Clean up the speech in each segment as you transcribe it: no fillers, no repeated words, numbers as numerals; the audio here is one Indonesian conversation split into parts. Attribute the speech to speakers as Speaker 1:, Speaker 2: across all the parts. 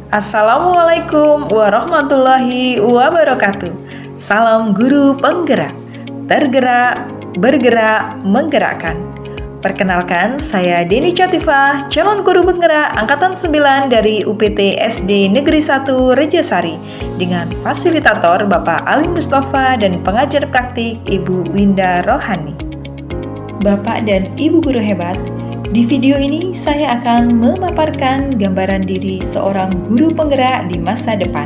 Speaker 1: Assalamualaikum warahmatullahi wabarakatuh. Salam guru penggerak, tergerak, bergerak, menggerakkan. Perkenalkan, saya Deni Catifah, calon guru penggerak Angkatan 9 dari UPT SD Negeri 1 Rejasari, dengan fasilitator Bapak Ali Mustafa dan pengajar praktik Ibu Winda Rohani. Bapak dan Ibu guru hebat, di video ini saya akan memaparkan gambaran diri seorang guru penggerak di masa depan.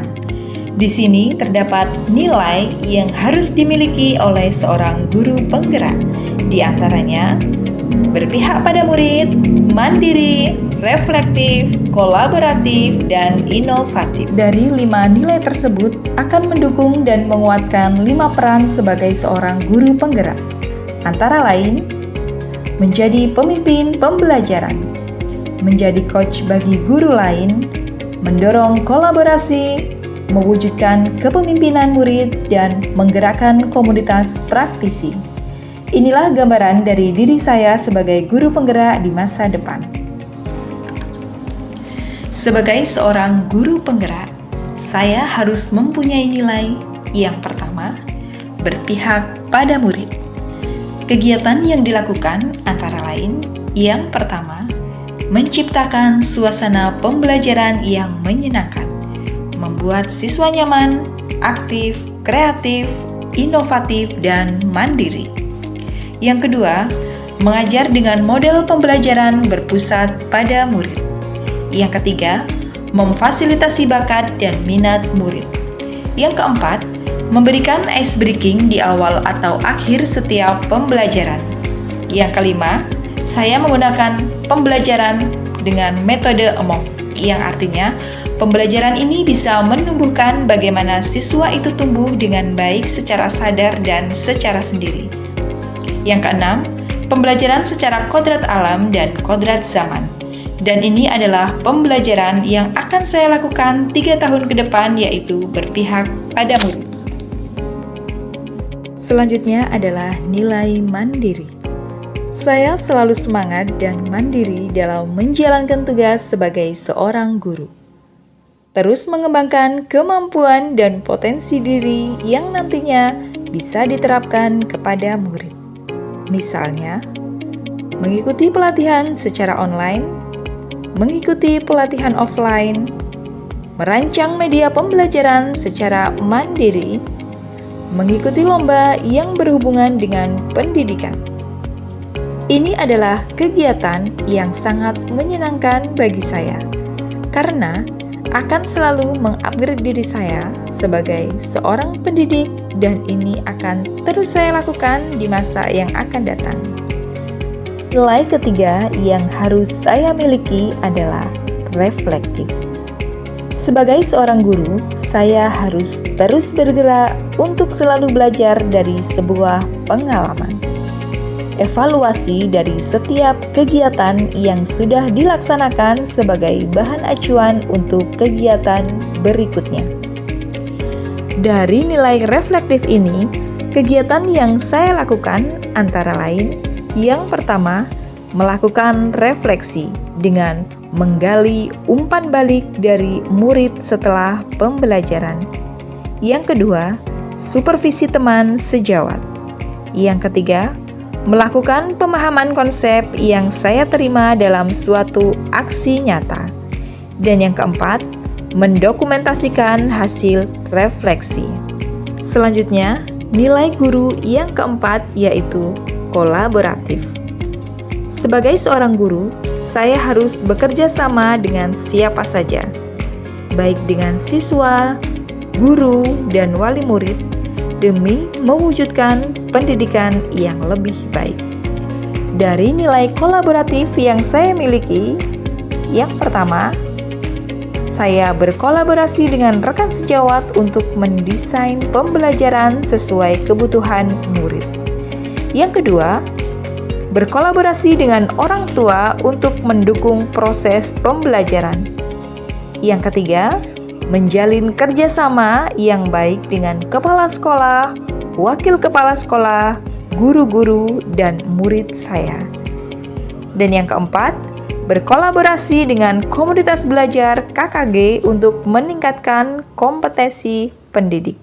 Speaker 1: Di sini terdapat nilai yang harus dimiliki oleh seorang guru penggerak. Di antaranya, berpihak pada murid, mandiri, reflektif, kolaboratif, dan inovatif. Dari 5 nilai tersebut akan mendukung dan menguatkan 5 peran sebagai seorang guru penggerak. Antara lain, menjadi pemimpin pembelajaran, menjadi coach bagi guru lain, mendorong kolaborasi, mewujudkan kepemimpinan murid, dan menggerakkan komunitas praktisi. Inilah gambaran dari diri saya sebagai guru penggerak di masa depan. Sebagai seorang guru penggerak, saya harus mempunyai nilai yang pertama, berpihak pada murid. Kegiatan yang dilakukan antara lain, yang pertama, menciptakan suasana pembelajaran yang menyenangkan, membuat siswa nyaman, aktif, kreatif, inovatif, dan mandiri. Yang kedua, mengajar dengan model pembelajaran berpusat pada murid. Yang ketiga, memfasilitasi bakat dan minat murid. Yang keempat, memberikan ice breaking di awal atau akhir setiap pembelajaran. Yang kelima, saya menggunakan pembelajaran dengan metode EMOK, yang artinya pembelajaran ini bisa menumbuhkan bagaimana siswa itu tumbuh dengan baik secara sadar dan secara sendiri. Yang keenam, pembelajaran secara kodrat alam dan kodrat zaman. Dan ini adalah pembelajaran yang akan saya lakukan 3 tahun ke depan, yaitu berpihak pada murid. Selanjutnya adalah nilai mandiri. Saya selalu semangat dan mandiri dalam menjalankan tugas sebagai seorang guru. Terus mengembangkan kemampuan dan potensi diri yang nantinya bisa diterapkan kepada murid. Misalnya, mengikuti pelatihan secara online, mengikuti pelatihan offline, merancang media pembelajaran secara mandiri, mengikuti lomba yang berhubungan dengan pendidikan. Ini adalah kegiatan yang sangat menyenangkan bagi saya, karena akan selalu mengupgrade diri saya sebagai seorang pendidik, dan ini akan terus saya lakukan di masa yang akan datang. Nilai ketiga yang harus saya miliki adalah reflektif. Sebagai seorang guru, saya harus terus bergerak untuk selalu belajar dari sebuah pengalaman. Evaluasi dari setiap kegiatan yang sudah dilaksanakan sebagai bahan acuan untuk kegiatan berikutnya. Dari nilai reflektif ini, kegiatan yang saya lakukan antara lain, yang pertama, melakukan refleksi dengan menggali umpan balik dari murid setelah pembelajaran. Yang kedua, supervisi teman sejawat. Yang ketiga, melakukan pemahaman konsep yang saya terima dalam suatu aksi nyata. Dan yang keempat, mendokumentasikan hasil refleksi. Selanjutnya, nilai guru yang keempat yaitu kolaboratif. Sebagai seorang guru, saya harus bekerja sama dengan siapa saja, baik dengan siswa, guru, dan wali murid, demi mewujudkan pendidikan yang lebih baik. Dari nilai kolaboratif yang saya miliki, yang pertama, saya berkolaborasi dengan rekan sejawat untuk mendesain pembelajaran sesuai kebutuhan murid. Yang kedua, berkolaborasi dengan orang tua untuk mendukung proses pembelajaran. Yang ketiga, menjalin kerjasama yang baik dengan kepala sekolah, wakil kepala sekolah, guru-guru, dan murid saya. Dan yang keempat, berkolaborasi dengan komunitas belajar KKG untuk meningkatkan kompetensi pendidik.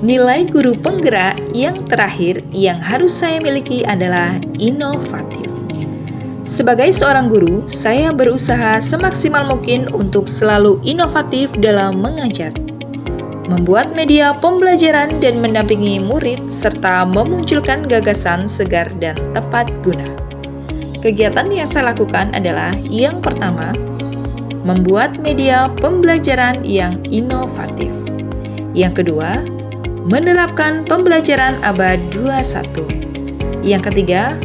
Speaker 1: Nilai guru penggerak yang terakhir yang harus saya miliki adalah inovatif. Sebagai seorang guru, saya berusaha semaksimal mungkin untuk selalu inovatif dalam mengajar, membuat media pembelajaran dan mendampingi murid, serta memunculkan gagasan segar dan tepat guna. Kegiatan yang saya lakukan adalah yang pertama, membuat media pembelajaran yang inovatif. Yang kedua, menerapkan pembelajaran abad 21. Yang ketiga,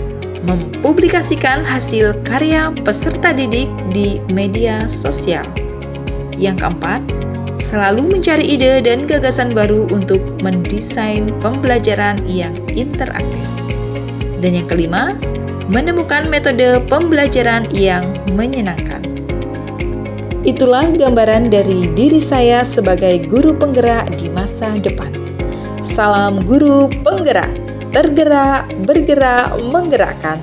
Speaker 1: mempublikasikan hasil karya peserta didik di media sosial. Yang keempat, selalu mencari ide dan gagasan baru untuk mendesain pembelajaran yang interaktif. Dan yang kelima, menemukan metode pembelajaran yang menyenangkan. Itulah gambaran dari diri saya sebagai guru penggerak di masa depan. Salam guru penggerak. Tergerak, bergerak, menggerakkan.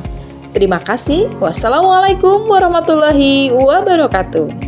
Speaker 1: Terima kasih. Wassalamualaikum warahmatullahi wabarakatuh.